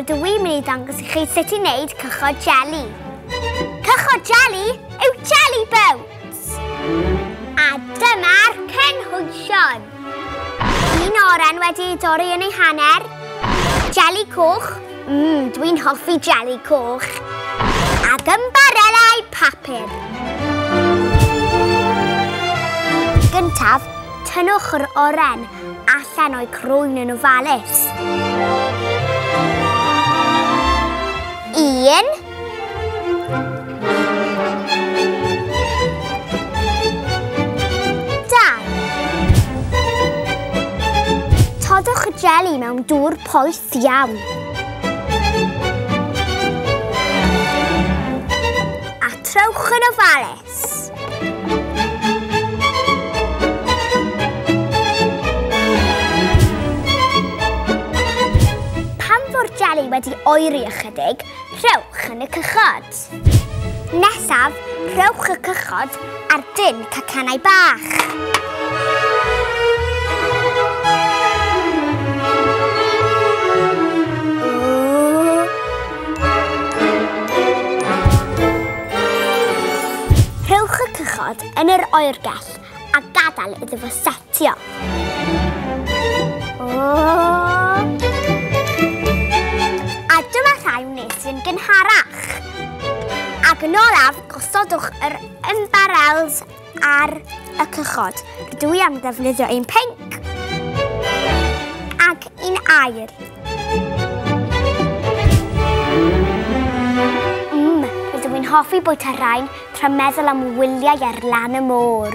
rydw i'n mynd I ddangos I chi sut I wneud cychod jeli. Cychod jeli yw jelly boats. A dyma'r cynhwysion. Un oren wedi dorri yn ei hanner. Jeli coch. Dwi'n hoffi jeli coch. Ac yn barelau papur. Gyntaf, tynnwch yr oren allan o'i crwyn yn ofalus. 1 Todwch y jeli mewn dŵr poeth iawn. A trowch yn ofalus. Pan fo'r jeli wedi oeri ychydig, rhowch yn y cychod. Nesaf, rhowch y cychod ar dyn cacanau bach. Rhowch y cychod yn yr oergell a gadael iddo fo setio. A dyma rhai wnes i'n gynharach. Ac yn olaf, gosodwch yr ymbarels ar y cychod. Rydw I am ddefnyddio un pinc ac un aur. Rydw i'n hoffi bwyta rhain tra meddwl am wyliau ar lan y môr.